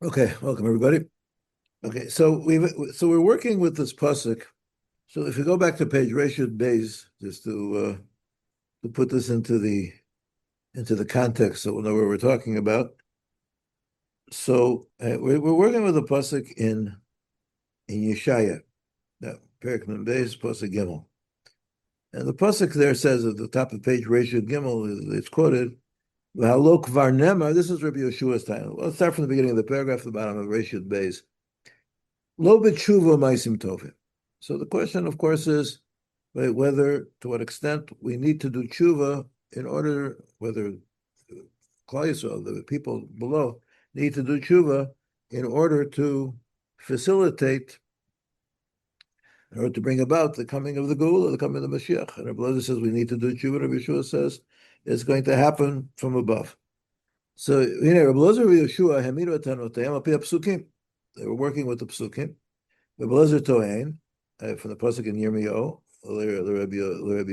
Okay, welcome everybody. Okay, so we're working with this pasuk. So if you go back to page Reshut Beis, just to put this into the context, so we'll know what we're talking about. So we're working with a pasuk in Yeshaya, Perek Mem Beis pasuk Gimel, and the pasuk there says at the top of page Reshut Gimel, it's quoted. V'halok var nemar. This is Rabbi Yeshua's title. Let's start from the beginning of the paragraph at the bottom of Reshut Beis. Lo b'tshuva ma'asim tovim. So the question, of course, is right, whether, to what extent, we need to do tshuva in order, whether Klal Yisrael, the people below, need to do tshuva in order to facilitate, in order to bring about the coming of the Geula, the coming of the Moshiach. And Rabbi says we need to do tshuva. Rabbi Yeshua says it's going to happen from above. So, Rabbi Yeshua, Hamidu Atanoteim, Api Psukim. They were working with the Psukim. Rabbi Toain, from the pasuk in Yirmiyahu, Rabbi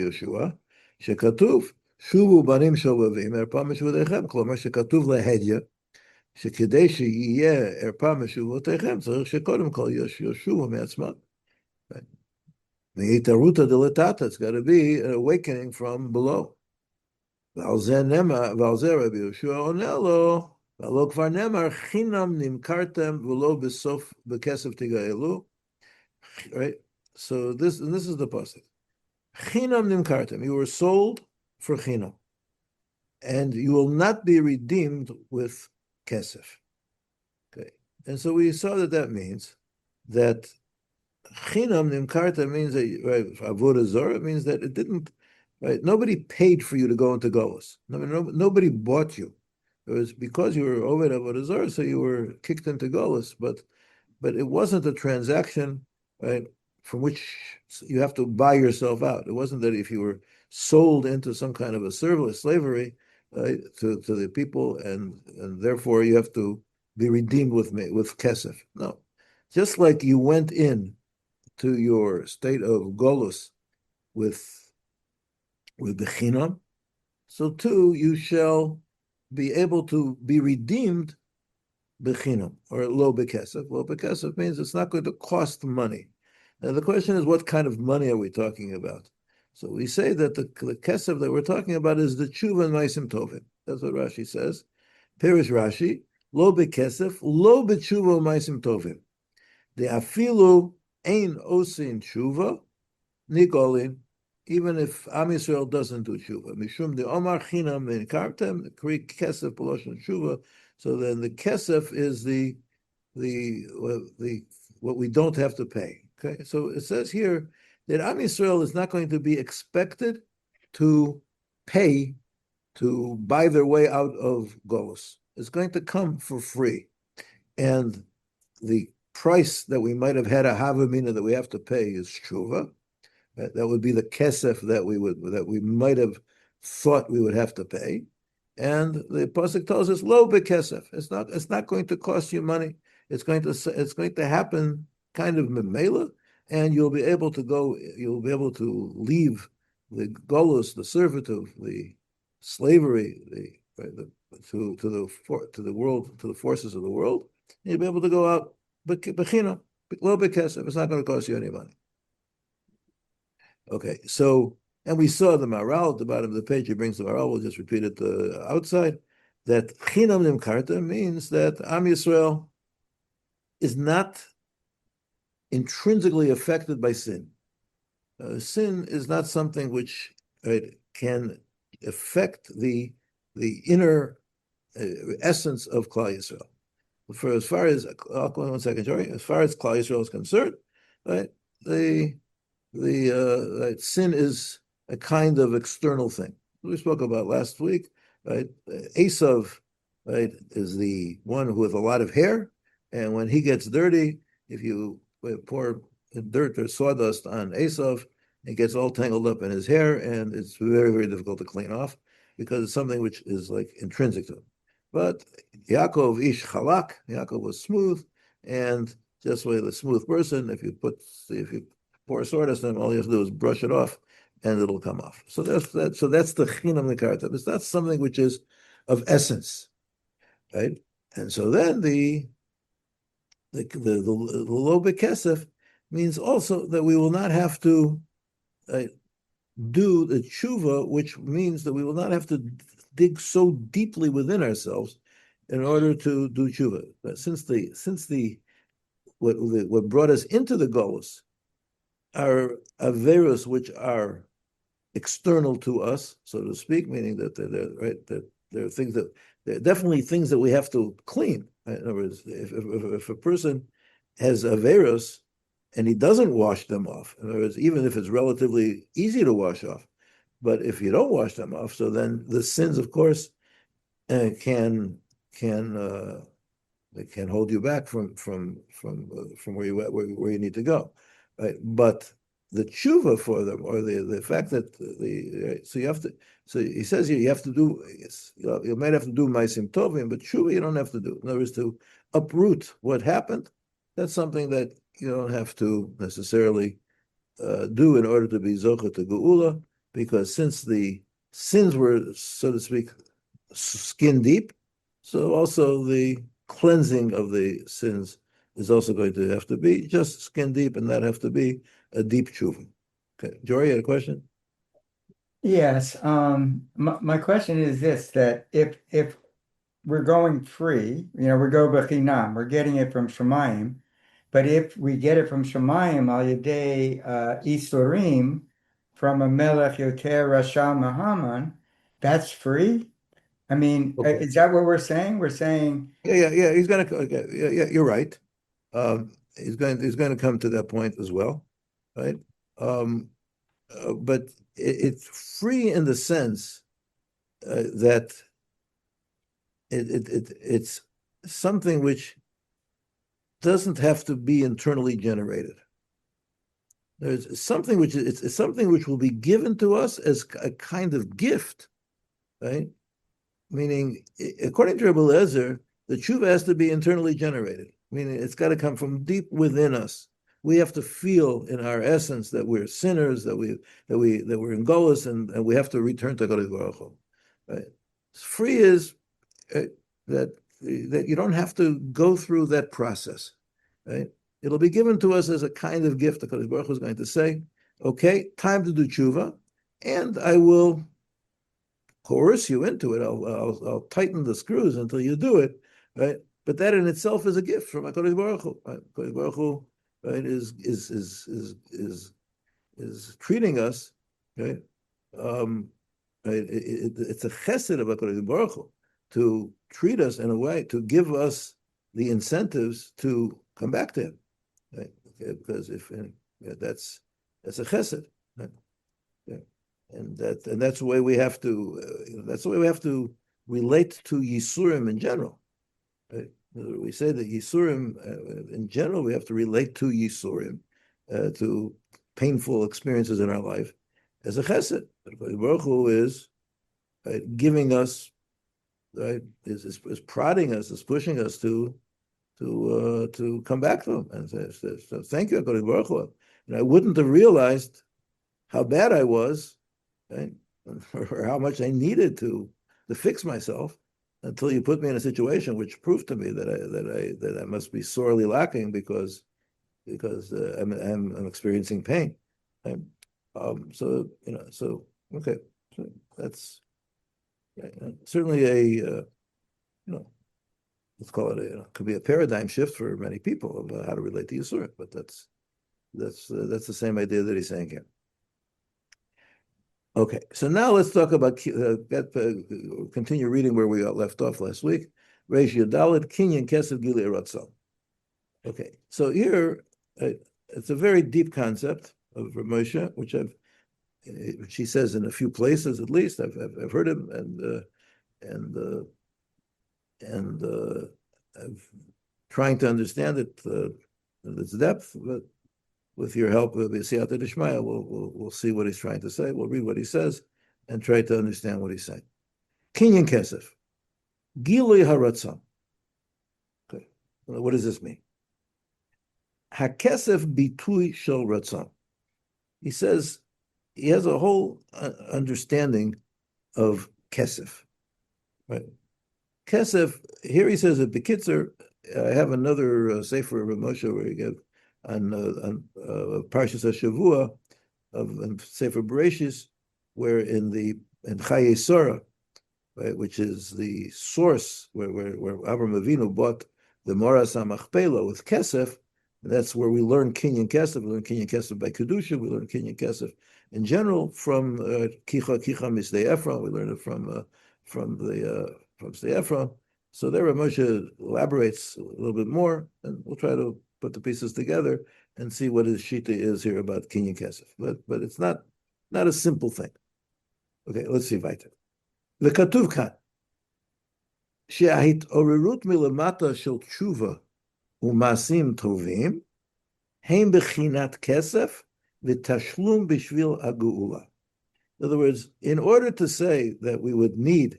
Yeshua, shekatuv shuvu banim shovavim erpa meshuvotechem. Klamar shekatuv lehedya shekidei sheyeh erpa meshuvotechem tzarich shekodem kol yoshuva me'atzman. Me'itaruta deletata. It's got to be an awakening from below. V'alzeh nema v'alzeh Rabbi Yeshua onelo. V'alo kvar nemar chinam nimkartem v'lo b'sof b'kesef tigaelu. Right? So this is the pasuk. Chinam nimkartem. You were sold for chinam, and you will not be redeemed with kesef. Okay, and so we saw that means that chinam nimkartem means that right, avodah zarah means that it didn't. Right, nobody paid for you to go into Golos. Nobody bought you. It was because you were over avodah zarah, so you were kicked into Golos. But it wasn't a transaction, right, from which you have to buy yourself out. It wasn't that if you were sold into some kind of a serverless slavery to the people, and therefore you have to be redeemed with kesef. No, just like you went in to your state of golus with the chinam, so too you shall be able to be redeemed bechinam, or lo bekesef. Lo bekesef means it's not going to cost money. Now the question is, what kind of money are we talking about? So we say that the kesef that we're talking about is the tshuva and ma'asim tovim. That's what Rashi says. Pirish Rashi, lo bekesef, lo b'tshuva ma'asim tovim. The afilu ein osin tshuva, nikolin, even if Am Yisrael doesn't do tshuva. Mishum de omar chinam v'inkartem, kri kesef b'loshen tshuva. So then the kesef is the what we don't have to pay. Okay, so it says here that Am Yisrael is not going to be expected to pay to buy their way out of Golus. It's going to come for free, and the price that we might have had a havamina that we have to pay is tshuva. That would be the kesef that we might have thought we would have to pay. And the pasuk tells us lo bekesef. It's not going to cost you money. It's going to happen kind of memela, and you'll be able to leave the golus, the servitude, the slavery, to the world, to the forces of the world. And you'll be able to go out bechina, lo bekesef. It's not going to cost you any money. Okay, so, and we saw the Maral at the bottom of the page. He brings the Maral. We'll just repeat it outside. That chinam nimkarta means that Am Yisrael is not intrinsically affected by sin. Sin is not something which can affect the inner essence of Klal Yisrael. For as far as one second, Jory, as far as Klal Yisrael is concerned, right, the sin is a kind of external thing. We spoke about last week, right? Esav, right, is the one with a lot of hair, and when he gets dirty, if you pour dirt or sawdust on Esav, it gets all tangled up in his hair, and it's very, very difficult to clean off because it's something which is like intrinsic to him. But Yaakov ish chalak, Yaakov was smooth, and just like the smooth person, if you pour sawdust on him, all you have to do is brush it off, and it'll come off. So that's the chinam nikarta. It's not something which is of essence, right? And so then the lo bekesef means also that we will not have to do the tshuva, which means that we will not have to dig so deeply within ourselves in order to do tshuva. But since the what brought us into the golus are averus which are external to us, so to speak, meaning that that there are things that there are definitely things that we have to clean. Right? In other words, if a person has averus and he doesn't wash them off, in other words, even if it's relatively easy to wash off, but if you don't wash them off, so then the sins, of course, can it can hold you back from where you need to go, right? But the tshuva for them, or the fact that so you have to, so he says here you have to do, you might have to do ma'asim tovim, but tshuva you don't have to do. In other words, to uproot what happened, that's something that you don't have to necessarily do in order to be zocha to geula, because since the sins were, so to speak, skin deep, so also the cleansing of the sins is also going to have to be just skin deep and not have to be a deep tshuva. Okay, Jory, you had a question? Yes. My question is this, that if we're going free, we go b'chinam, we're getting it from Shemayim, but if we get it from Shemayim al yedei isurim from a melech yoter rasha mahaman, that's free? I mean, Okay. is that what we're saying? We're saying, Yeah. He's going to. Okay, yeah. You're right. He's going to come to that point as well, right? Um, but it's free in the sense that it's something which doesn't have to be internally generated. There's something which it's something which will be given to us as a kind of gift, right? Meaning, according to Rabbi Eliezer, the tshuva has to be internally generated. Meaning, it's got to come from deep within us. We have to feel in our essence that we're sinners, that we're in golus, and we have to return to Kodesh Baruch Hu. Right? Free is that you don't have to go through that process. Right? It'll be given to us as a kind of gift. The Kodesh Baruch Hu is going to say, "Okay, time to do tshuva, and I will coerce you into it. I'll tighten the screws until you do it, right? But that in itself is a gift from HaKadosh Baruch Hu. Right? HaKadosh Baruch Hu, right, is treating us, right? Right? It's a chesed of HaKadosh Baruch Hu to treat us in a way, to give us the incentives to come back to Him, right? Okay? Because if that's a chesed, right? Yeah. And that's the way we have to that's the way we have to relate to Yisurim in general. Right? We say that Yisurim in general we have to relate to Yisurim, to painful experiences in our life as a chesed. Baruch Hu is giving us, right, is prodding us, is pushing us to come back to Him and say, so thank you, Baruch Hu. And I wouldn't have realized how bad I was, right? Or how much I needed to fix myself until you put me in a situation which proved to me that I must be sorely lacking because I'm experiencing pain. Right? So okay, so that's certainly let's call it could be a paradigm shift for many people of how to relate to Yisur, but that's the same idea that he's saying here. Okay, so now let's talk about continue reading where we got left off last week. Reish Yadalit Kinyan Kesef Gilei Ratzon. Okay, so here it's a very deep concept of Moshe, which he says in a few places at least. I've heard him and I'm trying to understand it in its depth, but with your help, with Siyata Dishmaya, we'll see what he's trying to say. We'll read what he says and try to understand what he's saying. Kinyan Kesef, Gilui Haratzon. Okay, what does this mean? Hakesef bitui shel ratzon. He says he has a whole understanding of kesef. Right? Kesef, here he says that Bekitzer, I have another Sefer Rav Moshe where he gave on Parshas HaShavua of Sefer Bereshis, where in Chaye Sora, right, which is the source where Avram Avinu bought the Moras HaMachpelah with Kesef, that's where we learn Kinyan Kesef. We learn Kinyan Kesef by Kedusha. We learn Kinyan Kesef in general from Kicha Misdei Ephron. We learn it from Sdei Ephron. So there, Rav Moshe elaborates a little bit more, and we'll try to put the pieces together and see what his shita is here about Kinyan Kesef. But it's not a simple thing. Okay, let's see weiter. The Katuv Kan שההתעוררות מלמטה של תשובה ומעשים טובים הם בחינת כסף ותשלום בשביל הגאולה. In other words, in order to say that we would need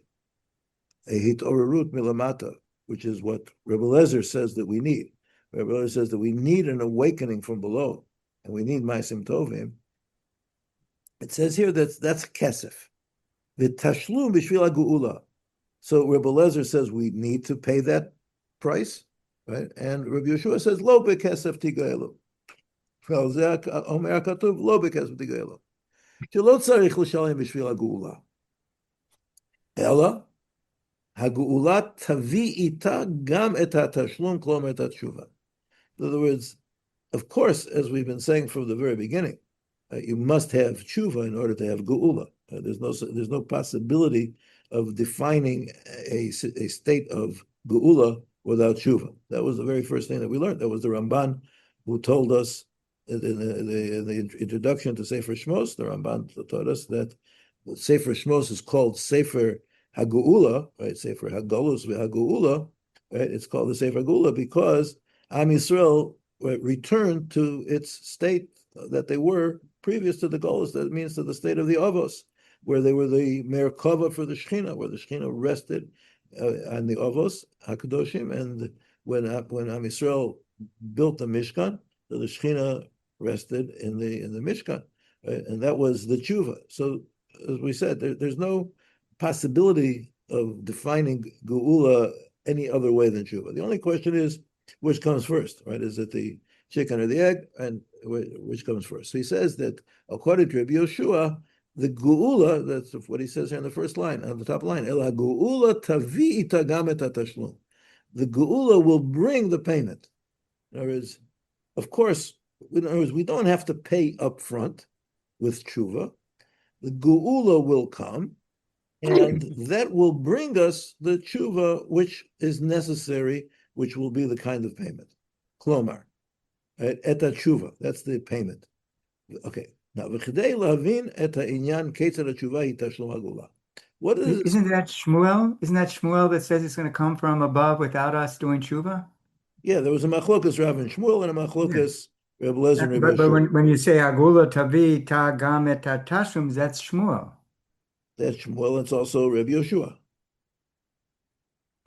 a hit'orerut milamata, which is what Rebbe Lezer says that we need. Rebbe Lezer says that we need an awakening from below, and we need ma'asim tovim. It says here that's kesef. V'tashlum b'shvil ha'geula. So Rebbe Lezer says we need to pay that price, right? And Rabbi Yeshua says lo bekesef tigayelu. Omer HaKatuv lo bekesef tigayelu. שלא צריך לשלם בשביל הגאולה, אלא הגאולה תביא איתה גם את התשלום, כלומר את התשובה. In other words, of course, as we've been saying from the very beginning, you must have tshuva in order to have geula. There's no possibility of defining a state of geula without tshuva. That was the very first thing that we learned. That was the Ramban who told us in the introduction to Sefer Shmos. The Ramban taught us that Sefer Shmos is called Sefer HaGeula, right? Sefer HaGolus v'HaGeula, right? It's called the Sefer HaGeula because Am Yisrael returned to its state that they were previous to the Golus. That means to the state of the Avos, where they were the Merkava for the Shechina, where the Shechina rested on the Avos HaKadoshim, and when Am Yisrael built the Mishkan, so the Shechina rested in the Mishkan, right? And that was the tshuva. So, as we said, there's no possibility of defining geula any other way than tshuva. The only question is which comes first, right? Is it the chicken or the egg, and which comes first? So he says that according to Rabbi Yoshua, the geula, that's what he says here in the first line, on the top line, el geula tavi ita gam et tashlum. The geula will bring the payment. In other words, of course, we don't have to pay up front with tshuva. The geula will come, and that will bring us the tshuva which is necessary, which will be the kind of payment. Klomar, right? Et tshuva, that's the payment. Okay. Now, v'chidei lahavin et ha'inyan ketzad tshuva hi tashlum hagula. What is? Isn't that Shmuel? Isn't that Shmuel that says it's going to come from above without us doing tshuva? Yeah, there was a machlokas Rav and Shmuel and a machlokas Reb Lezer and Reb But Yeshua. when you say Agula Tavi Ta Gam Et Tashum, that's Shmuel. That's Shmuel. It's also Reb Yeshua.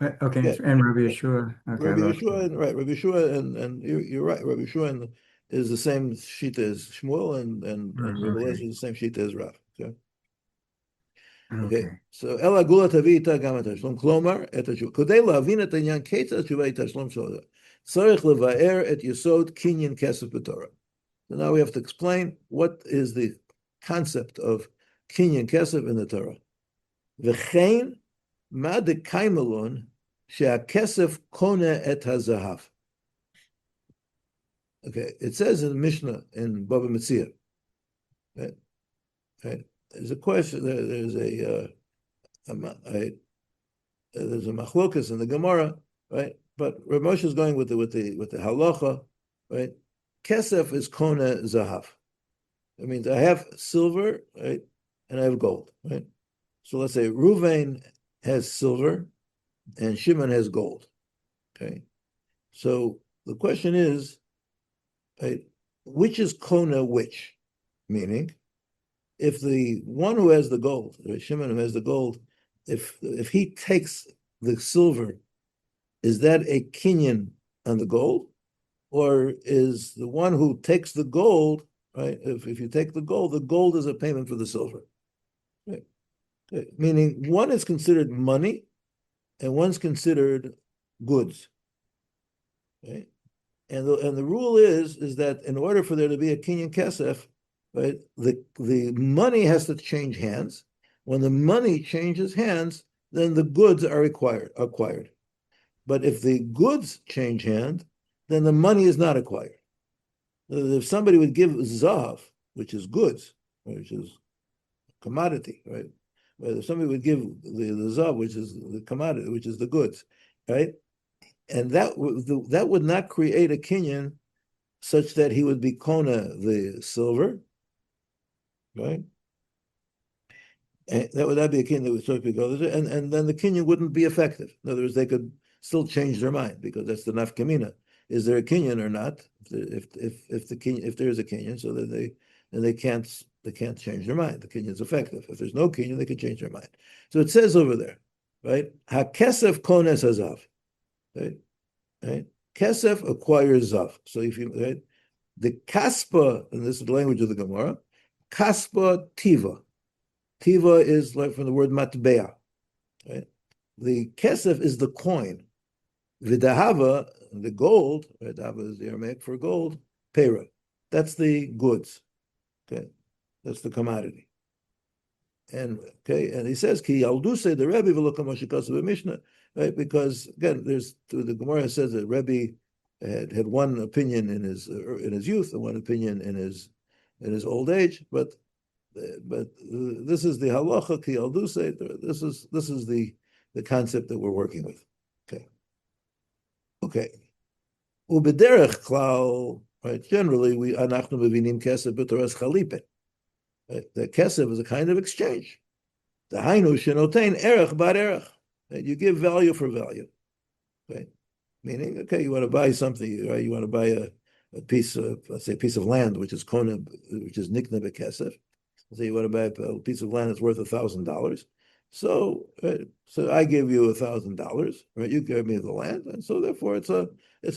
Okay, Yeah. and Rabbi Yeshua. Okay, Rabbi Yeshua, and right, Rabbi Yeshua, and you're right. Rabbi Yeshua is the same shita as Shmuel, and Rabbi Lezer is the same shita as Rav. Okay. So Ela Gula Tavi Ta Gam Et Tashlum Klomar Et Tashlum Kodei Lavin Et Inyan Ketzad Tshuva Tashlum Shoda Tzarich Levaer Et Yesod Kinyan Kesef B'Torah. So now we have to explain what is the concept of Kinyan Kesef in the Torah. V'chein Ma Dekaimelon She'Akesef Kone Et HaZahav. Okay, it says in the Mishnah in Bava Metzia, right? There's a question. There's a machlokas in the Gemara, right? But Rav Moshe is going with the halacha, right? Kesef is kona zahav. It means I have silver, right, and I have gold, right? So let's say Ruvain has silver, and Shimon has gold. Okay, so the question is, right, which is kona which? Meaning, if the one who has the gold, Shimon who has the gold, if he takes the silver, is that a kinyan on the gold? Or is the one who takes the gold, right? If you take the gold is a payment for the silver. Right? Meaning one is considered money and one's considered goods. Right? And the rule is that in order for there to be a kinyan kesef, right, the money has to change hands. When the money changes hands, then the goods are acquired. But if the goods change hand, then the money is not acquired. If somebody would give zav, which is goods, which is commodity, right? But if somebody would give the zav, which is the commodity, which is the goods, right? And that would not create a kinyan such that he would be kona the silver, right? And that would not be a kinyan that would sort of go, and then the kinyan wouldn't be effective. In other words, they could still change their mind because that's the nafkamina. Is there a kinyan or not? If there is a kinyan, so that they can't change their mind. The kinyan is effective. If there's no kinyan, they can change their mind. So it says over there, right? Hakesef kones hazav, right? Right? Kesef acquires zav. So if you right, the kaspa, and this is the language of the Gemara, kaspa tiva. Tiva is like from the word matbea. Right? The kesef is the coin. Vidahava, the gold, right? Dava is the Aramaic for gold, pera. That's the goods. Okay, that's the commodity. And he says, Ki Yalduse the Rebbe v'lo Mishnah, right? Because again, the Gemara says that Rebbe had one opinion in his youth and one opinion in his old age, but this is the halacha Ki Yalduse. This is the concept that we're working with. Okay. Ubederech klal, right? Generally, we anachnu mevinim kesef b'toras chalipe. The kesef is a kind of exchange. The hainu shenotein erech bar erech. You give value for value. Right? Meaning, okay, you want to buy something, right? You want to buy a piece of, let's say, a piece of land, which is kona, which is nikna b'kesef. So you want to buy a piece of land that's worth $1,000. So I give you $1,000, right? You give me the land, and so therefore it's a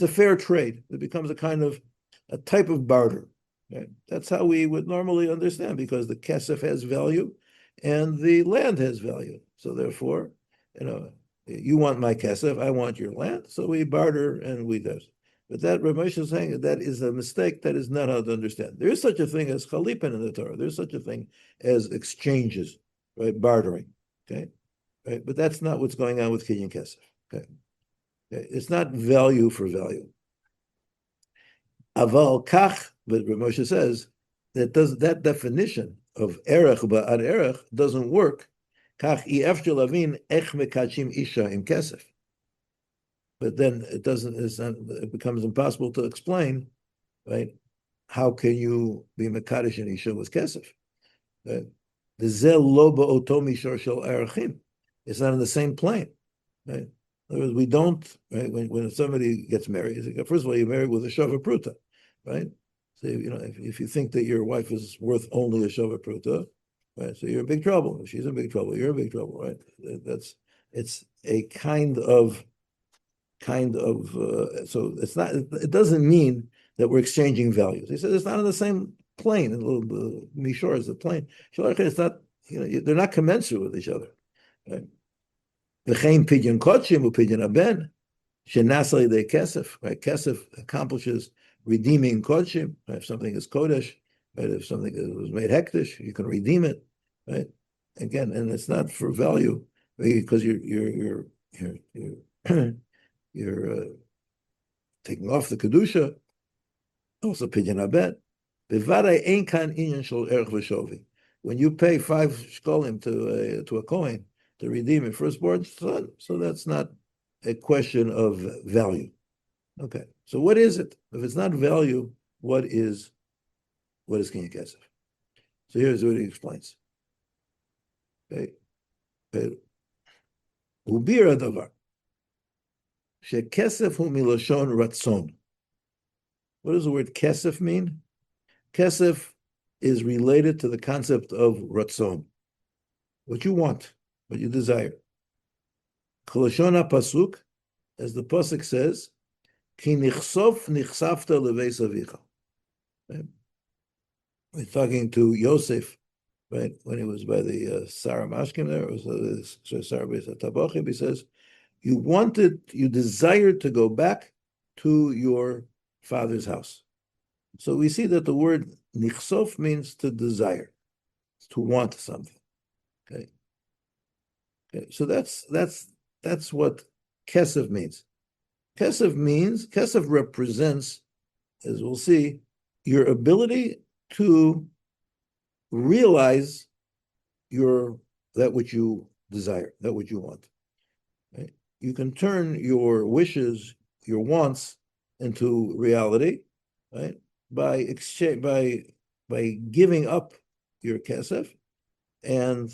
fair trade. It becomes a type of barter. Right? That's how we would normally understand, because the kesef has value, and the land has value. So therefore, you want my kesef, I want your land. So we barter and we do. But that Rav Moshe is saying that is a mistake. That is not how to understand. There is such a thing as chalipen in the Torah. There's such a thing as exchanges, right? Bartering, okay, right? But that's not what's going on with kinyan kesef. Okay, it's not value for value. Aval kach, but Rav Moshe says that definition of erech ba'ad erech doesn't work. Kach ifshel lavin ech mekachim isha im kesef. But then it becomes impossible to explain, right? How can you be mekadosh and isha with kesef? Right? The zel lo ba'oto mishor shel erechim. It's not in the same plane, right? In other words, we don't, right? When somebody gets married, first of all, you're married with a shava pruta, right? So if you think that your wife is worth only a shava pruta, right? So you're in big trouble. If she's in big trouble, you're in big trouble, right? It's a kind of so it's not. It doesn't mean that we're exchanging values. He said it's not on the same plane. Mishor is the plane. It's not. They're not commensurate with each other. Right? V'chein pidyon kodshim u'pidyon aben shenasali de kesef. Right? Kesef accomplishes redeeming kodshim. Right? If something is kodesh, right? If something was made hektish, you can redeem it. Right? Again, and it's not for value because you're taking off the kedusha. Also pidyon aben. Bevadai ein kan inyan shel erech v'shovi. When you pay 5 shkolim to a coin to redeem a firstborn son, so that's not a question of value. Okay, so what is it? If it's not value, what is kinyan kesef? So here's what he explains. Okay, ubir adavar shekesef hu milashon ratzon. What does the word kesef mean? Kesef is related to the concept of ratzon, what you want, what you desire. Kolashon pasuk, as the pasuk says, ki nichsof nichsafta leveis avicha. We're talking to Yosef, right? When he was by the Sarah Mashkim there, it was Sarah Beis Tabachim. He says, you desired to go back to your father's house. So we see that the word nichsof means to desire, to want something. Okay. Okay. So that's what kesef means. Kesef represents, as we'll see, your ability to realize that which you desire, that which you want. Right? You can turn your wishes, your wants, into reality, right? By giving up your kesef and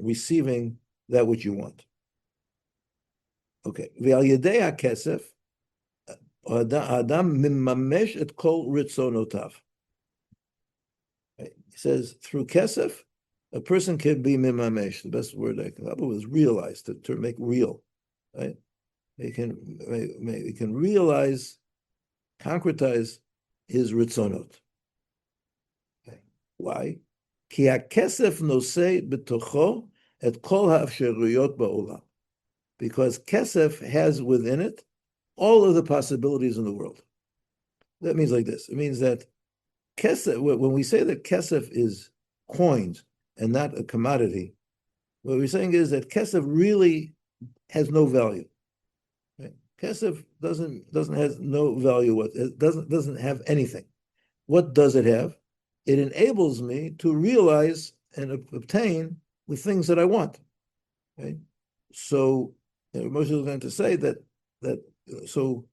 receiving that which you want. Okay. V'al yedei kesef, Adam mimamesh et kol ritzonotav. He says through kesef, a person can be mimamesh. The best word I can come up with is realize, to make real, right? He can realize, concretize his ritzonot. Okay. Why? Ki hakesef nosei b'tocho et kol ha'afsheruyot ba'olam. Because kesef has within it all of the possibilities in the world. That means like this. It means that kesef, when we say that kesef is coins and not a commodity, what we're saying is that kesef really has no value. Right? Kesef has no value. It doesn't have anything. What does it have? It enables me to realize and obtain the things that I want. Right? So Moshe is going to say that so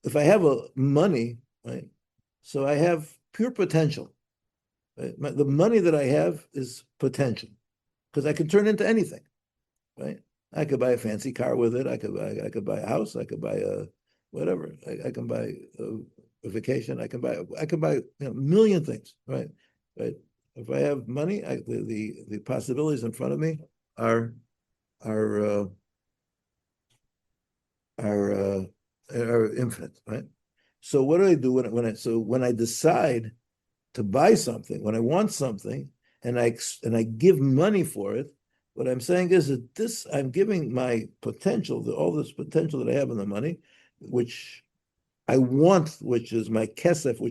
if I have money, right? So I have pure potential. Right? The money that I have is potential because I can turn into anything. Right? I could buy a fancy car with it. I could buy a house. I could buy a whatever. I can buy a vacation. I can buy a million things. Right? Right? If I have money, the possibilities in front of me are infinite. Right? So what do I do when I decide to buy something, when I want something, and I give money for it? What I'm saying is that I'm giving my potential, all this potential that I have in the money, which I want, which is my kesef,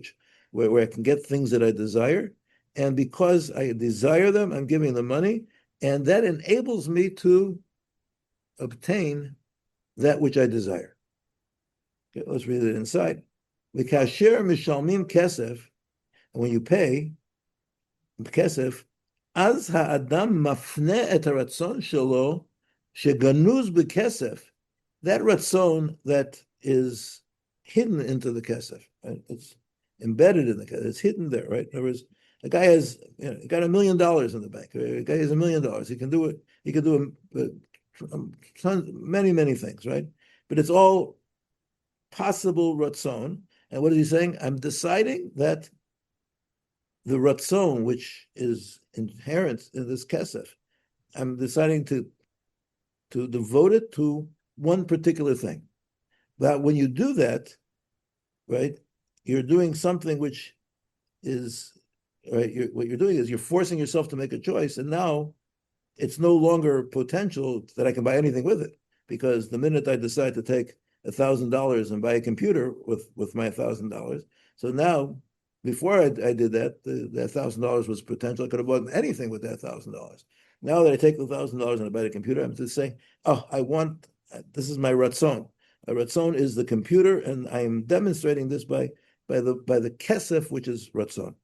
where I can get things that I desire. And because I desire them, I'm giving the money, and that enables me to obtain that which I desire. Okay, let's read it inside. The kasher mishalmim kesef, and when you pay kesef, Az ha'adam mafne et haratzon shelo sheganuz bekesef. That ratzon that is hidden into the kesef, right? It's embedded in the kesef. It's hidden there, right? In other words, a guy has got $1 million in the bank. A guy has $1 million. He can do it. He can do many things, right? But it's all possible ratzon. And what is he saying? I'm deciding that the ratzon, which is inherent in this kesef, I'm deciding to devote it to one particular thing. But when you do that, right, you're doing something which is, right, what you're doing is you're forcing yourself to make a choice, and now it's no longer potential that I can buy anything with it, because the minute I decide to take $1,000 and buy a computer with my $1,000, so now, before I did that, the $1,000 was potential. I could have bought anything with that $1,000. Now that I take the $1,000 and I buy the computer, I'm just saying, this is my ratzon. My ratzon is the computer, and I am demonstrating this by the kesef, which is ratzon.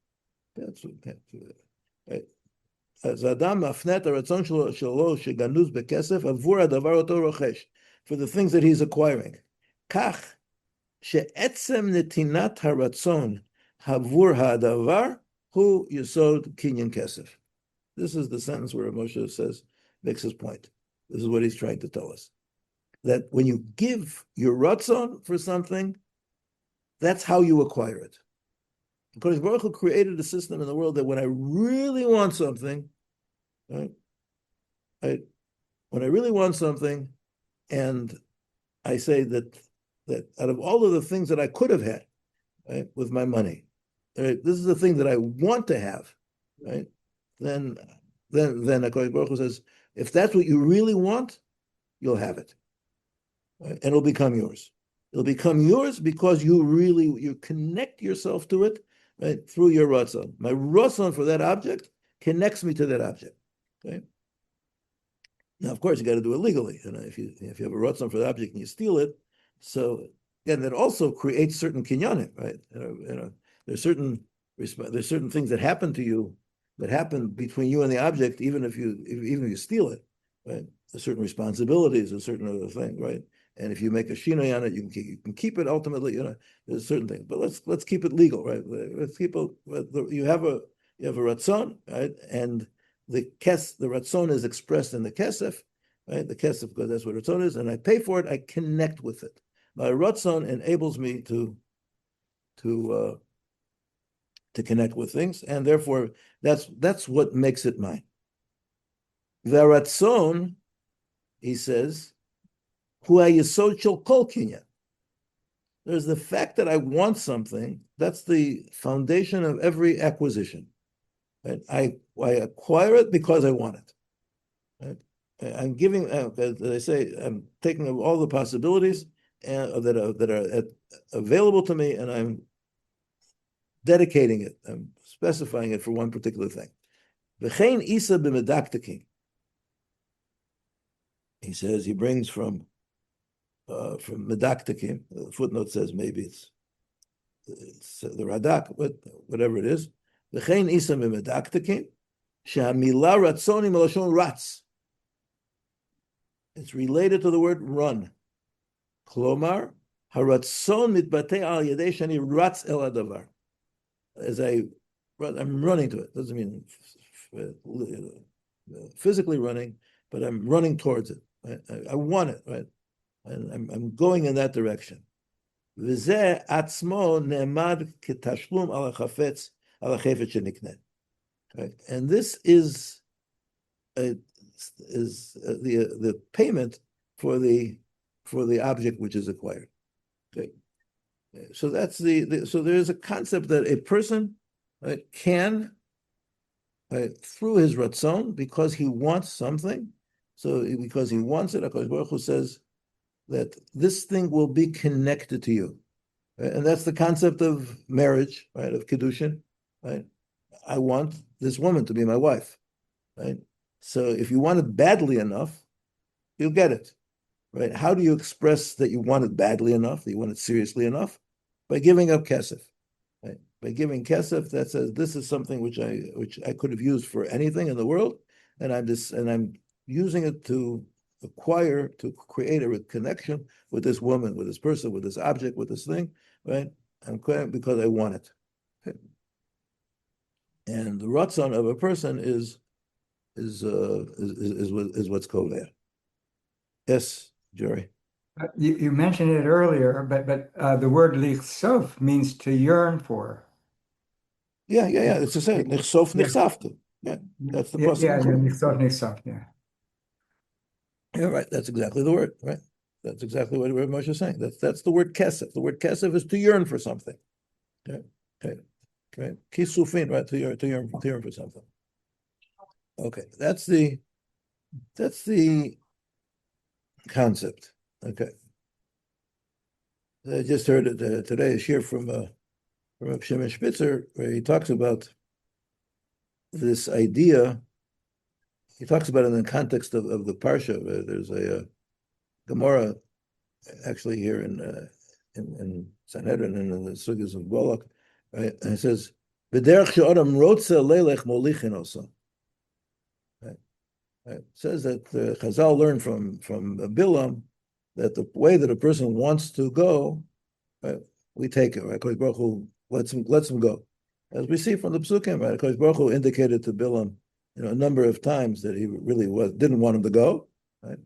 That's right. As Adam mafnet ratzon shelo sheganuz bekesef avur hadavar oto rochesh, for the things that he's acquiring. Kach she'etzem netinat haratzon havur hadavar hu yesod kinyan kesef. This is the sentence where Moshe makes his point. This is what he's trying to tell us. That when you give your ratzon for something, that's how you acquire it. Because Baruch Hu created a system in the world that when I really want something, right, when I really want something, and I say that out of all of the things that I could have had, right, with my money, right, this is the thing that I want to have, right? Then HaKadosh Baruch Hu says, if that's what you really want, you'll have it. right? And it'll become yours. It'll become yours because you connect yourself to it, right, through your ratzon. My ratzon for that object connects me to that object. Okay. Now, of course, you got to do it legally. If you have a ratzon for the object and you steal it, so again, that also creates certain kinyanim, right? There's certain things that happen to you that happen between you and the object, even if you steal it, right? There's certain responsibilities, a certain other thing, right? And if you make a shinoi on it, you can keep it ultimately. There's certain things, but let's keep it legal, right? Let's keep it. You have a ratzon, right? And the ratzon is expressed in the kesef, right? The kesef, because that's what ratzon is, and I pay for it. I connect with it. My ratzon enables me to connect with things, and therefore that's what makes it mine. The ratzon, he says, hu hayesod shel kol kinyan. There's the fact that I want something. That's the foundation of every acquisition. Right? I acquire it because I want it. Right? I'm giving, as I say, I'm taking all the possibilities that are available to me, and I'm dedicating it. I'm specifying it for one particular thing. V'chein isa b'medaktekin. He says he brings from medaktekin. The footnote says maybe it's the Radak, but whatever it is. V'chein isa b'medaktekin. Shehamila ratzoni melashon ratz. It's related to the word run. Klomar haratzon mitbatei al yedei shani ratz el hadavar. As I'm running to it. Doesn't mean physically running, but I'm running towards it. Right? I want it, right? And I'm going in that direction. V'zeh atzmo ne'emad ketashlum al hachafetz al hachefetz shenikneh. And this is the payment for the object which is acquired. Okay. So that's so there is a concept that a person, right, can, right, through his ratzon, because he wants something, because he wants it, HaKadosh Baruch Hu says that this thing will be connected to you. Right? And that's the concept of marriage, right, of Kiddushin, right? I want this woman to be my wife, right? So if you want it badly enough, you'll get it. Right? How do you express that you want it badly enough, that you want it seriously enough? By giving up kesef. Right? By giving kesef, that says this is something which I could have used for anything in the world, and I'm using it to acquire, to create a connection with this woman, with this person, with this object, with this thing, right? I'm creating because I want it. Okay. And the ratzon of a person is what's called there. Yes, Jerry. You mentioned it earlier, but the word lichsof means to yearn for. Yeah. It's to say nichsof nichsaftu. Yeah, that's the process. Yeah, nichsof. Yeah. Yeah, right. That's exactly the word. Right. That's exactly what Moshe is saying. That's the word kesef. The word kesef is to yearn for something. Okay. Kisufin, right? To yearn for something. Okay. That's the concept. Okay. I just heard it today, a shir from Shimon Spitzer, where he talks about this idea. He talks about it in the context of the parsha. There's a Gemara, actually here in Sanhedrin and in the sugyas of Balak, right? And it says, "V'derech she'adam rotza leilech molichin osa." Right? It says that Chazal learned from Bilam that the way that a person wants to go, right, we take it. Right? Kodesh Baruch Hu lets him go, as we see from the Psukim. Right? Kodesh Baruch Hu indicated to Bilam, a number of times that he really didn't want him to go, right?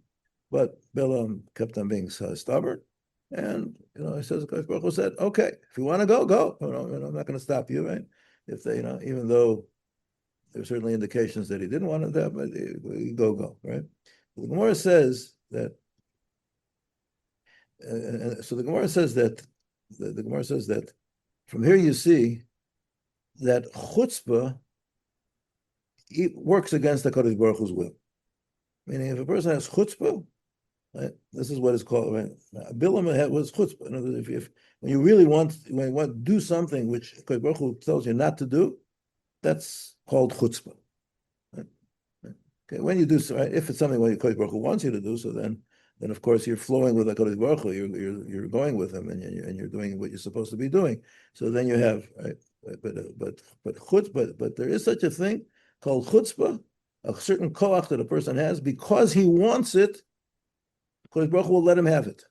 But Bilam kept on being stubborn, and he says, Kodesh Baruch Hu said, "Okay, if you want to go, go. I'm not going to stop you, right? If they, even though there are certainly indications that he didn't want to, but go, right?" The Gemara says that. So the Gemara says that from here you see that chutzpah works against the Kadosh Baruch Hu's will. Meaning, if a person has chutzpah, Right? This is what it's called. Right? Bilam was chutzpah. In other words, if when you really want to do something which Baruch Hu tells you not to do, that's called chutzpah. Right? Okay, when you do so, right, if it's something what Baruch Hu wants you to do, so then of course you're flowing with HaKadosh Baruch Hu. You're going with him, and you're doing what you're supposed to be doing. So then you have right, but there is such a thing called chutzpah, a certain koach that a person has because he wants it. HaKadosh Baruch Hu will let him have it.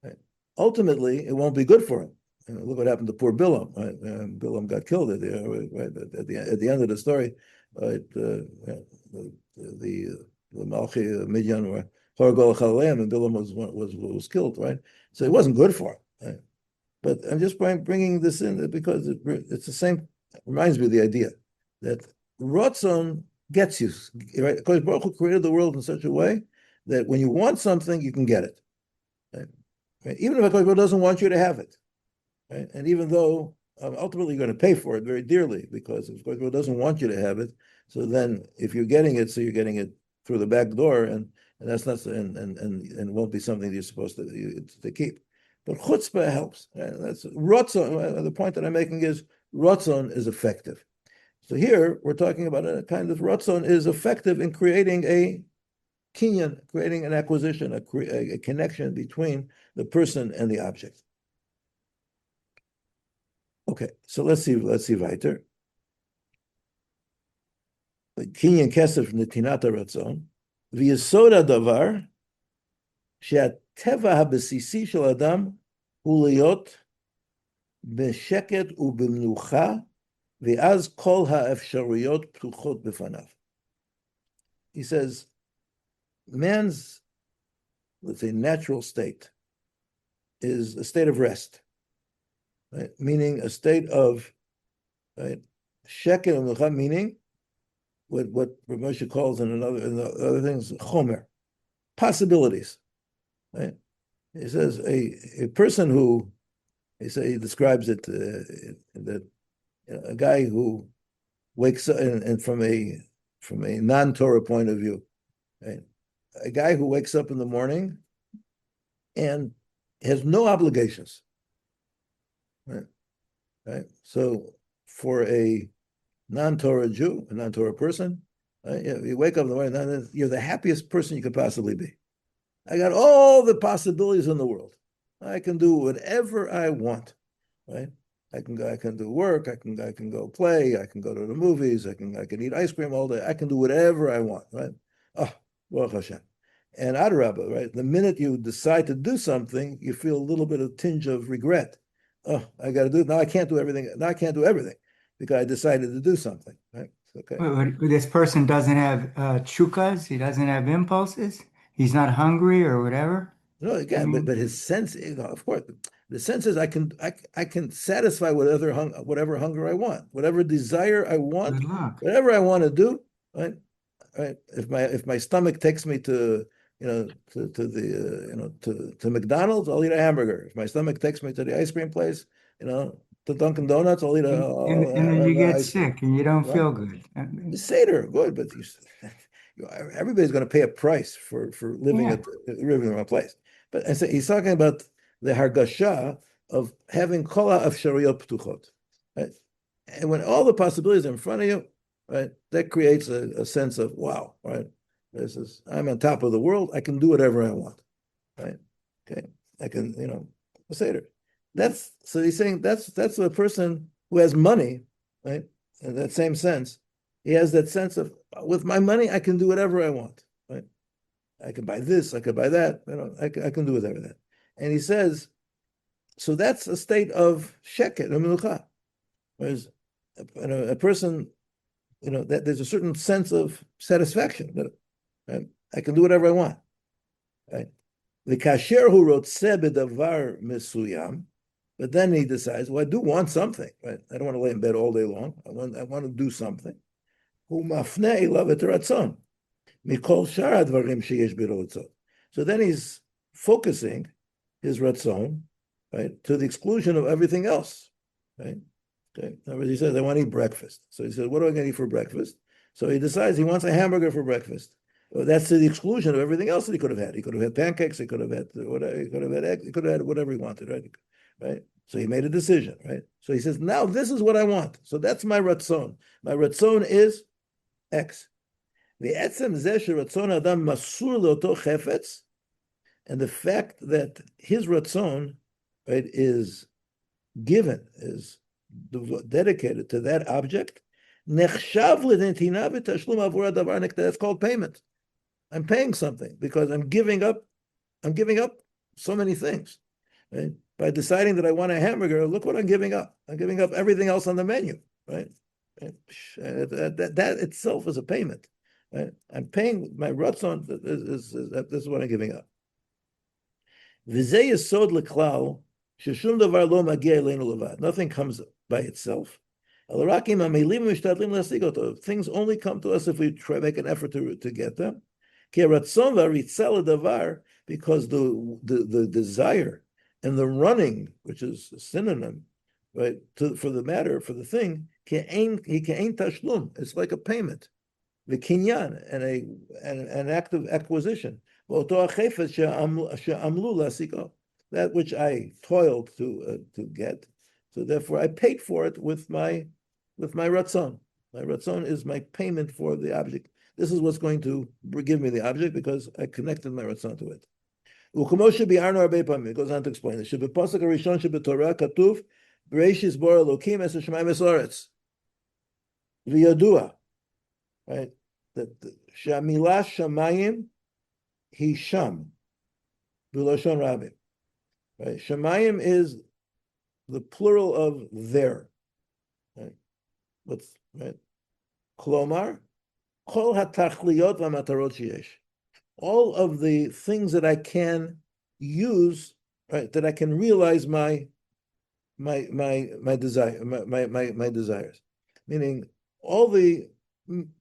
Right? Ultimately, it won't be good for him. Look what happened to poor Bilam. Right? Bilam got killed at the end of the story. Right? The Malchi Midian were Horgol Chaleim, and Bilam was killed. Right, so it wasn't good for him. Right? But I'm just bringing this in because it's the same. Reminds me of the idea that Ratzon gets you. Right, because Baruch Hu created the world in such a way that when you want something, you can get it. Right? Right? Even if HaKadosh Baruch Hu doesn't want you to have it. Right? And even though ultimately you're going to pay for it very dearly, because if HaKadosh Baruch Hu doesn't want you to have it, so then if you're getting it, so you're getting it through the back door, and that's not and won't be something that you're supposed to keep. But chutzpah helps. Right? That's rotzon. The point that I'm making is rotzon is effective. So here we're talking about a kind of rotzon is effective in creating a kinyan, creating an acquisition, a connection between the person and the object. Okay, so let's see weiter. Kinyan kesef netinat haratzon, v'yesod hadavar, שהטבע הבסיסי של אדם הוא להיות בשקט ובמנוחה, ואז כל האפשרויות פתוחות בפניו. He says, man's, let's say, natural state is a state of rest, right? Meaning a state of right, sheket and menucha, meaning what Moshe calls in other things, chomer, possibilities. Right? He says a person who, he describes it that a guy who wakes up and from a non-Torah point of view, right? A guy who wakes up in the morning and has no obligations, right? Right. So for a non-Torah Jew, a non-Torah person, right, you wake up in the morning, you're the happiest person you could possibly be. I got all the possibilities in the world. I can do whatever I want, right? I can do work. I can go play. I can go to the movies. I can eat ice cream all day. I can do whatever I want, right? Oh, Baruch Hashem. And Adarabah, right? The minute you decide to do something, you feel a little bit of tinge of regret. Oh, I got to do it now. I can't do everything. Now I can't do everything because I decided to do something, right? Okay. This person doesn't have chukas. He doesn't have impulses. He's not hungry or whatever. No, again, but his sense, of course, the sense is I can satisfy whatever hunger I want, whatever desire I want, whatever I want to do, right? Right. If my stomach takes me to to McDonald's, I'll eat a hamburger. If my stomach takes me to the ice cream place, to Dunkin' Donuts, I'll eat and then you get sick and you don't feel good. Seder, good, but everybody's going to pay a price for living in the wrong place. But so he's talking about the hargasha of having kol ha'afshariyot ptuchot, right? And when all the possibilities are in front of you, right, that creates a sense of wow, right? I'm on top of the world. I can do whatever I want, right? Okay, I can, Seder. So he's saying that's a person who has money, right? In that same sense, he has that sense of with my money I can do whatever I want, right? I can buy this, I can buy that, I can do whatever that. And he says, so that's a state of sheket or menucha. Whereas a person, that there's a certain sense of satisfaction that right? I can do whatever I want, right? The kasher who wrote sebedavar mesuyam, but then he decides, well, I do want something, right? I don't want to lay in bed all day long. I want to do something. Hu mafne elav et ratzon mikol shara dvarim sheyesh b'rotzon. So then he's focusing his ratzon, right, to the exclusion of everything else, right? Okay. In other words, he says, I want to eat breakfast. So he says, what am I going to eat for breakfast? So he decides he wants a hamburger for breakfast. Well, that's to the exclusion of everything else that he could have had. He could have had pancakes. He could have had whatever. He could have had eggs. He could have had whatever he wanted, right? Right. So he made a decision, right? So he says, now this is what I want. So that's my ratzon. My ratzon is X. The etzem zeh sheratzon adam masur leoto chefetz, and the fact that his ratzon, right, is given, is dedicated to that object, nechshav l'netina v'tashlum avur hadavar nekta. That's called payment. I'm paying something because I'm giving up so many things. Right? By deciding that I want a hamburger, look what I'm giving up. I'm giving up everything else on the menu, right? That itself is a payment. Right? I'm paying my ratzon. This is what I'm giving up. V'zeh yesod leklal sheshum davar lo magia eleinu levad. Nothing comes by itself. Things only come to us if we try make an effort to get them. Because the desire and the running, which is a synonym, right, for the matter, for the thing, it's like a payment, the kinyan, and an act of acquisition. That which I toiled to get, so therefore I paid for it with my ratzon. My ratzon is my payment for the object. This is what's going to give me the object because I connected my ratzon to it. It goes on to explain it. Shebepasuk harishon shebetorah katuv Bereishis bara Elokim es hashamayim es haaretz v'yadua, right? That shamilah shamayim he sham v'loshon rabim, right? Shamayim is the plural of there, right? What's right? Klomar kol hatachliyot v'matarot sheyesh. All of the things that I can use, right, that I can realize my desires, meaning all the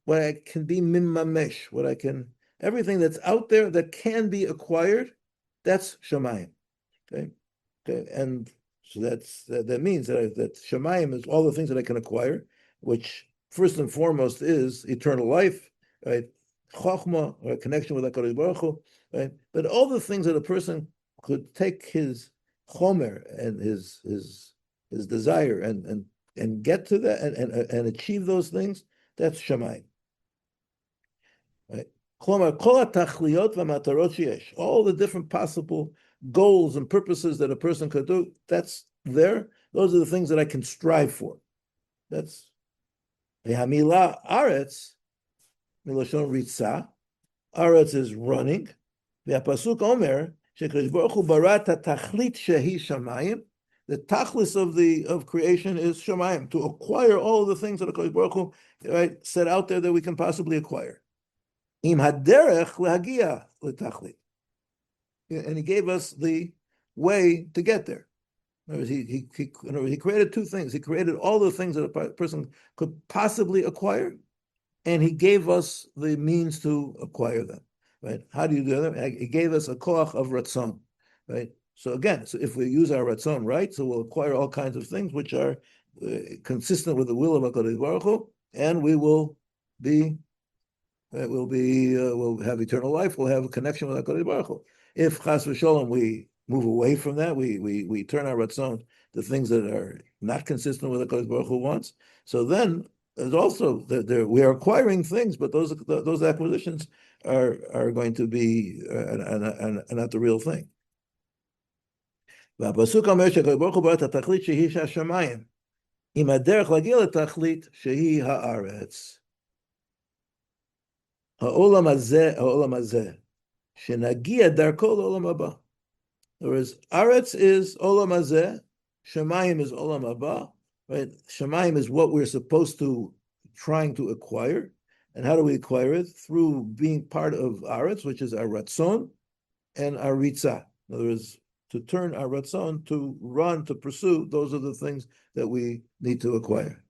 what I can be mimamesh, what I can, everything that's out there that can be acquired, that's shamayim. Okay, and so that means that shamayim is all the things that I can acquire, which first and foremost is eternal life, right? Chokhmah, or a connection with HaKadosh Baruch Hu, right? But all the things that a person could take his chomer and his desire and get to that and achieve those things, that's shamayim. Right? All the different possible goals and purposes that a person could do, that's there. Those are the things that I can strive for. That's the Hamila Aretz. Milashon Ritza, Aretz is running. The Pasuk Omer, Shekadosh Baruch Hu barata tachlit shehi shamayim. The tachlis of creation is shamayim, to acquire all of the things that Hakadosh Baruch Hu, right, set out there that we can possibly acquire. Im haderech lehagia letachlit, and he gave us the way to get there. In other words, he created two things. He created all the things that a person could possibly acquire, and he gave us the means to acquire them, right? How do you do that? He gave us a koach of ratzon, right? So again, so if we use our ratzon right, so we'll acquire all kinds of things which are consistent with the will of HaKadosh Baruch Hu, and we will be, we'll have eternal life. We'll have a connection with HaKadosh Baruch Hu. If chas v'sholom we move away from that, we turn our ratzon to things that are not consistent with HaKadosh Baruch Hu wants. So then, there's also we are acquiring things, but those acquisitions are going to be not the real thing. והפסוק אומר שהקדוש ברוך הוא ברא את התכלית שהיא השמיים, עם הדרך להגיע לתכלית שהיא הארץ. העולם הזה, שנגיע דרכו לעולם הבא. Whereas Aretz is Olam Hazeh, Shemayim is Olam Haba. Right? Shemayim is what we're supposed to trying to acquire. And how do we acquire it? Through being part of Aretz, which is our Ratzon and our Ritzah. In other words, to turn our Ratzon to run, to pursue, those are the things that we need to acquire.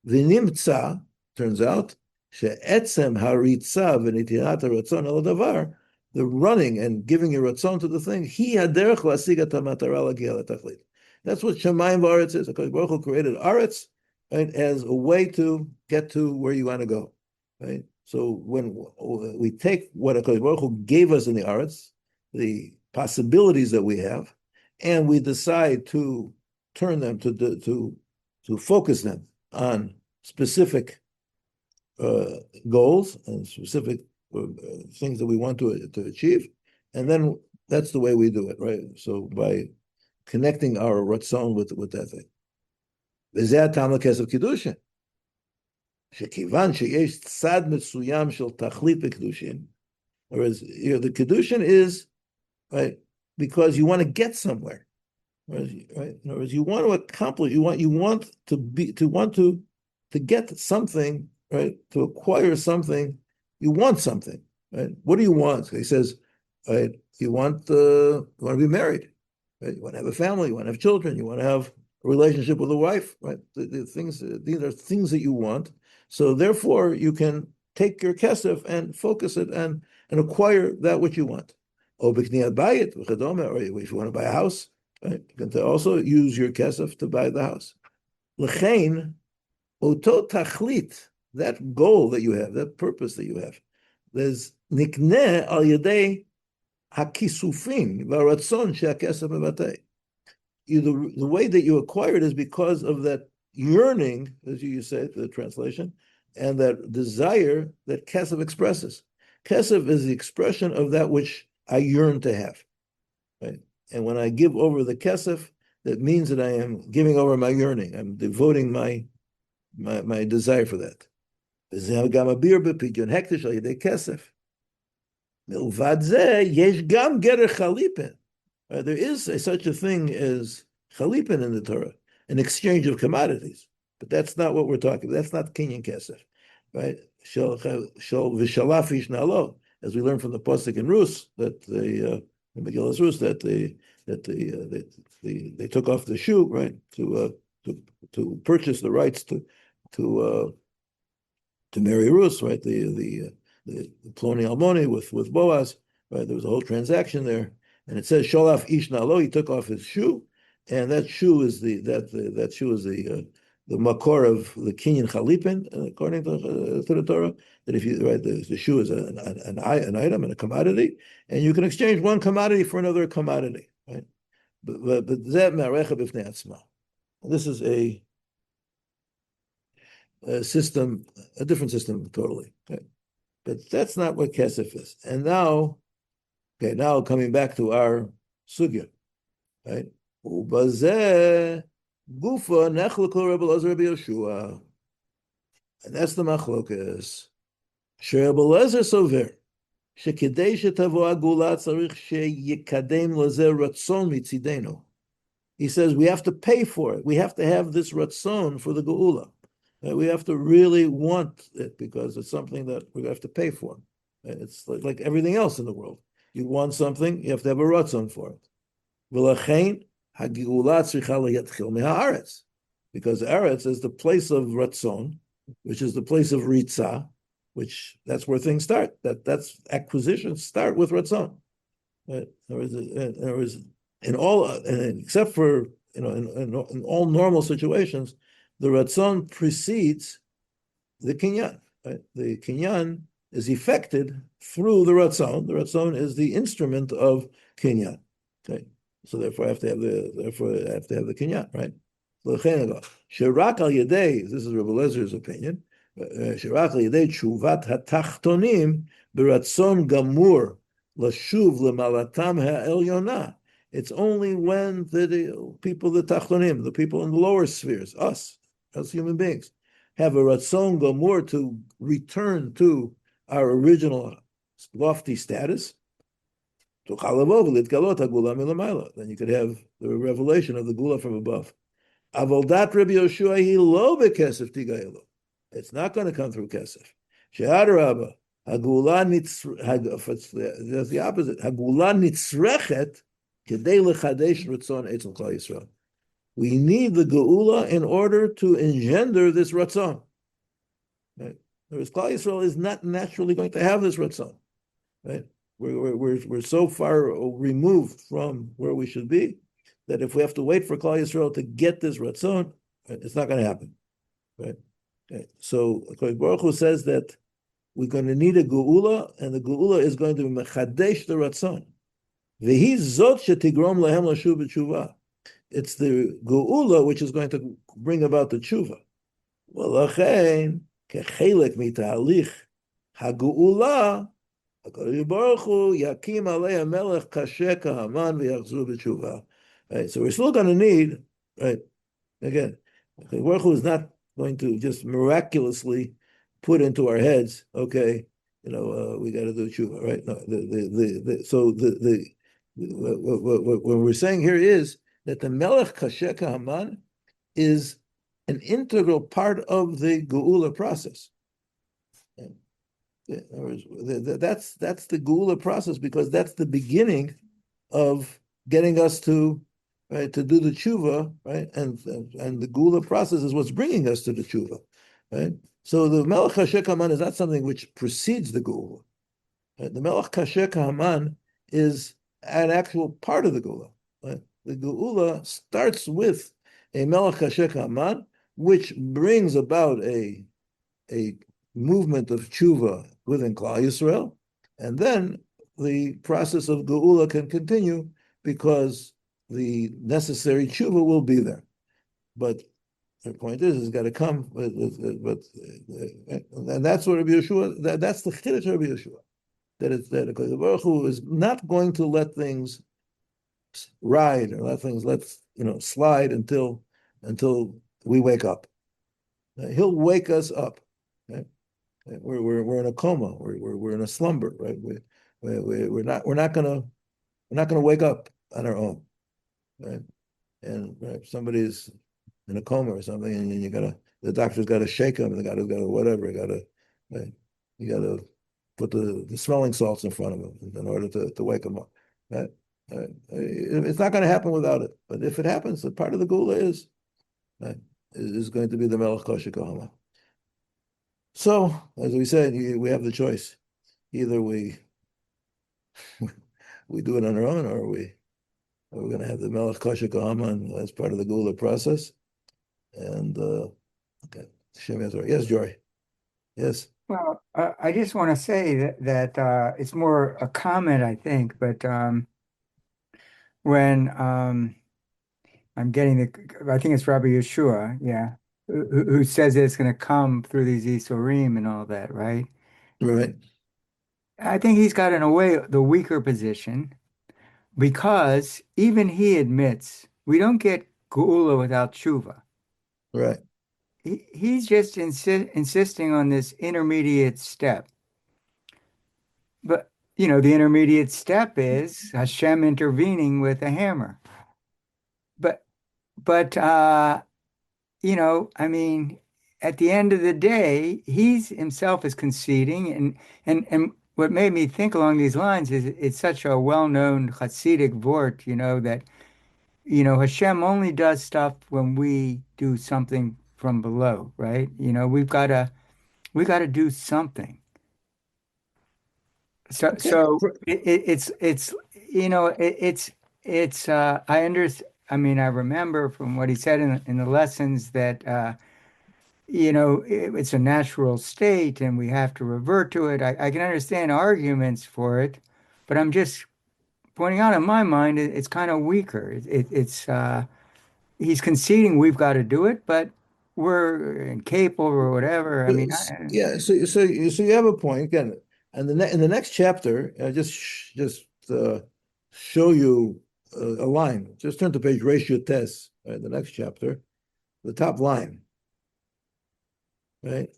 V'nimtza, turns out, she'etzem ha'ritzah v'nitirat ha'ratzon el davar, the running and giving your Ratzon to the thing, he haderech la'asigat ha'matara l'gia l'tachlit. That's what Shemayim v'Aretz is. HaKadosh Baruch Hu created Aretz, right, as a way to get to where you want to go. Right? So when we take what HaKadosh Baruch Hu gave us in the Aretz, the possibilities that we have, and we decide to turn them to focus them on specific goals and specific things that we want to achieve, and then that's the way we do it, right? So by connecting our ratzon with that thing. וזה הטעם לכסף קידושין. שכיוון שיש צד מסוים של תכלית בקידושין, whereas the kiddushin is, right, because you want to get somewhere, right? In other words, you want to accomplish, you want to get something, right? To acquire something, you want something, right? What do you want? He says, right, you want to be married, right? You want to have a family, you want to have children, you want to have a relationship with a wife, right? These are things that you want. So therefore, you can take your kesef and focus it and acquire that which you want. Or if you want to buy a house, right, you can also use your kesef to buy the house. L'chein, oto tachlit, that goal that you have, that purpose that you have, there's nikneh al yedei hakisufim v'aratzon she'akesef mevatei. The way that you acquire it is because of that yearning, as you say, the translation, and that desire that kesef expresses. Kesef is the expression of that which I yearn to have, right? And when I give over the kesef, that means that I am giving over my yearning. I'm devoting my desire for that. There is such a thing as chalipin in the Torah, an exchange of commodities, but that's not what we're talking about. That's not kinyan kesef, right? Shel v'shalafish nalo, as we learn from the pasuk in Rus, that in Megillas Rus, that they took off the shoe, right, to purchase the rights to marry Rus, right, the Ploni Almoni with Boaz, right? There was a whole transaction there. And it says Sholaf Ish Nalo, he took off his shoe, and that shoe is the makor of the kinyan chalipin, according to the Torah. That if you the shoe is an item and a commodity, and you can exchange one commodity for another commodity, right? But that me'arecha b'fnei atzma. This is a system, a different system totally. Okay? But that's not what kesef is. And now. Okay, now coming back to our sugya, right? Ubazeh gufa nechlekol Rabbi Elazar Rabbi Yoshua, and that's the machlokas. Rabbi Elazar sover shekidei shetavo agula tzarich sheyikadem lazeh ratzon mitzidenu. He says we have to pay for it. We have to have this ratzon for the geula. We have to really want it because it's something that we have to pay for. It's like everything else in the world. You want something, you have to have a ratzon for it. Because Eretz is the place of ratzon, which is the place of ritzah, which that's where things start. That's acquisitions start with ratzon. There is in all, except for in all normal situations, the ratzon precedes the kinyan. Right? The kinyan is effected through the ratzon. The ratzon is the instrument of kinyan. Okay, so therefore I have to have the kinyan, right? Shirak al yedei. This is Rabbi Elazar's opinion. Shirak al yedei tshuvat hatachtonim beratzon gamur lashuv lemalatam ha'elyona. It's only when the people, the tachtonim, the people in the lower spheres, us as human beings, have a ratzon gamur to return to our original lofty status, then you could have the revelation of the gula from above. Avaldat Rabbi Yoshua he lo bekesef tigayelo. It's not going to come through kesef. She'adarabba hagula that's the opposite. Hagula nitzrechet kedei lechadesh ratzon etzel klal Yisrael. We need the geula in order to engender this ratzon. Right? Whereas Klal Yisrael is not naturally going to have this ratzon, right? We're so far removed from where we should be that if we have to wait for Klal Yisrael to get this ratzon, right, it's not going to happen, right? Okay. So Baruch Hu says that we're going to need a geula, and the geula is going to be mechadesh the ratzon. V'hi zot shetigrom lahem lashuv b'tshuva. It's the geula which is going to bring about the tshuva. V'lachein kechelek mitahalich hageula HaKadosh Baruch Hu yakim alei melech kasher kahaman v'yachzru b'tshuva. Right, so we're still going to need, right, again, Baruch Hu is not going to just miraculously put into our heads, okay, we got to do tshuva, right? No, what we're saying here is that the melech kasher kahaman is an integral part of the geula process. That's the geula process, because that's the beginning of getting us to, right, to do the tshuva, right, and the geula process is what's bringing us to the tshuva, right. So the melech kasher kahaman is not something which precedes the geula. Right? The melech kasher kahaman is an actual part of the geula. Right? The geula starts with a melech kasher kahaman, which brings about a movement of tshuva within Klal Yisrael, and then the process of geula can continue because the necessary tshuva will be there. But the point is, it's got to come. And that's what Rabbi Yeshua. That's the chiddush of Rabbi Yeshua. That the Baruch Hu is not going to let things ride or let things slide until we wake up. He'll wake us up. Right? We're in a coma. We're in a slumber. Right? We're not gonna wake up on our own. Right? And if somebody's in a coma or something, and the doctor's got to shake him, the guy's got to whatever, you got to put the smelling salts in front of him in order to wake him up. Right? It's not going to happen without it. But if it happens, the part of the geula is going to be the melech kosher kahama. So, as we said, we have the choice. Either we do it on our own, or we're going to have the melech kosher kahama as part of the geula process. And okay, yes, Jory. Yes. Well, I just want to say that it's more a comment, I think, but when I'm getting I think it's Rabbi Yeshua, yeah, who says that it's going to come through these Isurim and all that, right? Right. I think he's got, in a way, the weaker position, because even he admits we don't get geula without tshuva. Right. He's just insisting on this intermediate step. But, the intermediate step is Hashem intervening with a hammer. But I mean, at the end of the day, he's himself is conceding. And what made me think along these lines is it's such a well-known Hasidic vort, that, Hashem only does stuff when we do something from below, right? We got to do something. So Okay. so it's I understand. I mean, I remember from what he said in the lessons that it's a natural state and we have to revert to it. I can understand arguments for it, but I'm just pointing out, in my mind, it's kind of weaker. It's he's conceding we've got to do it, but we're incapable or whatever. I mean, Yeah. So you have a point again, and in the next chapter, just show you a line. Just turn to page ratio test. Right, the next chapter, the top line. Right,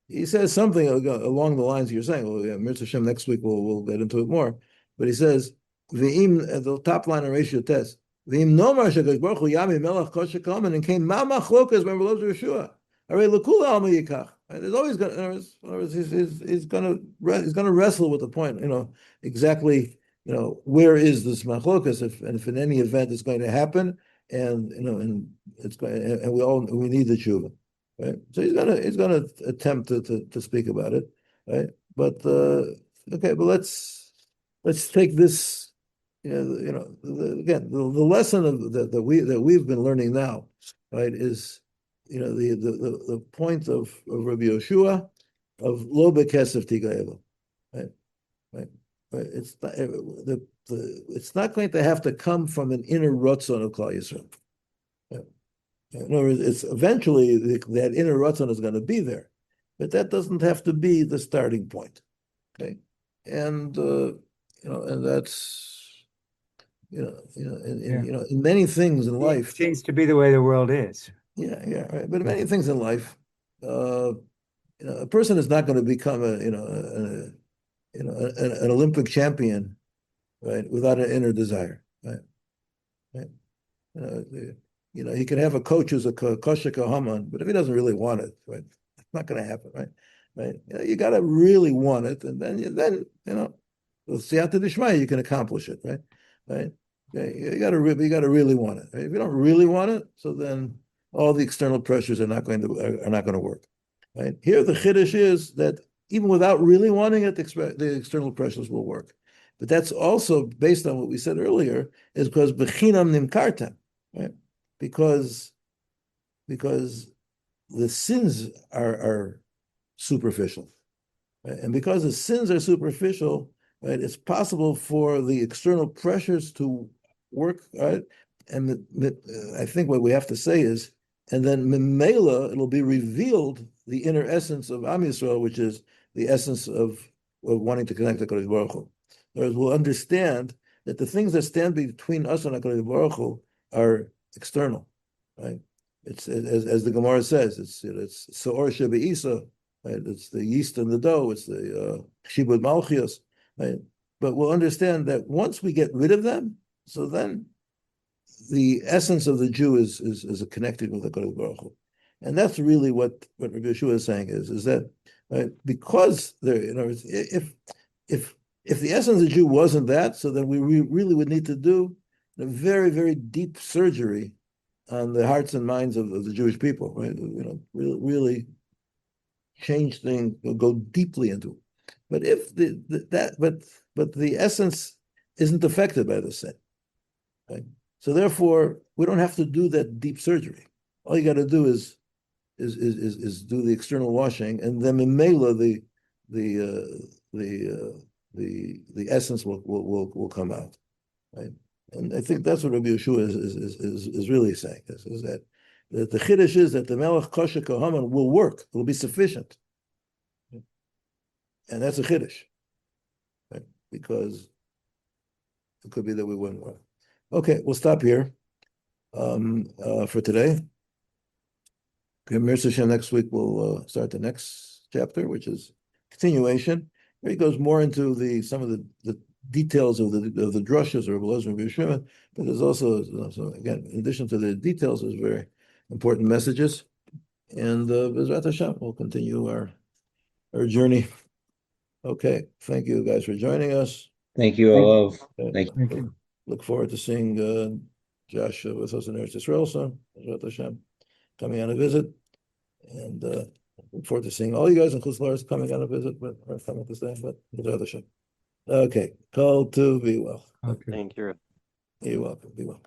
he says something along the lines you're saying. Well, yeah, Mirza Hashem, next week we'll get into it more. But he says the top line on ratio test. V'im nomar shekadosh baruch hu yami melech kosher kaman and came ma machlokas when we're Yeshua. Alright, l'kula alma yikach. There's always going. He's going to wrestle with the point. Exactly. Where is this machlokas? If in any event it's going to happen, and and it's going, and we need the tshuva, right? So he's going to attempt to speak about it, right? But okay, but let's take this. Again, the lesson that we've been learning now, right, is the point of Rabbi Yeshua of lo bekesef tigayelo, right? Right? Right? It's not going to have to come from an inner rotzon of Klal Yisrael. Right? In other words, it's eventually that inner rotzon is going to be there, but that doesn't have to be the starting point. Okay, and and that's in many things in life. It seems to be the way the world is. Yeah, right. But many things in life, a person is not going to become an Olympic champion, right, without an inner desire, right? Right? He can have a coach who's a kosher kahaman, but if he doesn't really want it, right, it's not going to happen, right? Right? You got to really want it, and then with siyata d'shmaya, you can accomplish it, right? Right? You got to really want it. Right? If you don't really want it, so then all the external pressures are not going to work. Right? Here, the chiddush is that even without really wanting it, the external pressures will work. But that's also based on what we said earlier, is because bechinam nimkartem, right? Because the sins are superficial, right? And because the sins are superficial, right, it's possible for the external pressures to work, right? And I think what we have to say is, and then memela, it'll be revealed the inner essence of Am Yisrael, which is the essence of wanting to connect to Kodesh Baruch Hu. Whereas we'll understand that the things that stand between us and HaKadosh Baruch Hu are external, right? It's as the Gemara says, it's Seor Shebe'isa, right? It's the yeast in the dough, it's the Shibud Malchios, right? But we'll understand that once we get rid of them, so then the essence of the Jew is connected with the HaKadosh Baruch Hu. And that's really what Rabbi Yeshua is saying is that, right, because there, if the essence of the Jew wasn't that, so then we really would need to do a very, very deep surgery on the hearts and minds of the Jewish people, right? Really change things, go deeply into it. But if but the essence isn't affected by the sin, right? So therefore, we don't have to do that deep surgery. All you got to do is do the external washing, and then in Mela the essence will come out, right? And I think that's what Rabbi Yeshua is really saying. Is that the chiddush is that the Melech Kosher Kohaman will work, it will be sufficient, and that's a chiddush, right? Because it could be that we wouldn't work. Okay, we'll stop here for today. Okay, Mirza Hashem, next week we'll start the next chapter, which is continuation. Here he goes more into some of the details of the drushes or Rabbi Shimon, but there's also, again, in addition to the details, there's very important messages. And B'ezrat Hashem, we'll continue our journey. Okay, thank you guys for joining us. Thank you, Olav. Thank you. Thank you. Look forward to seeing Josh with us in Eretz Yisrael soon. B'ezrat Hashem, coming on a visit. And look forward to seeing all you guys in Chutz coming on a visit, but we're coming to stay, but B'ezrat Hashem. Okay, call to be well. Okay. Thank you. You're welcome. Be well.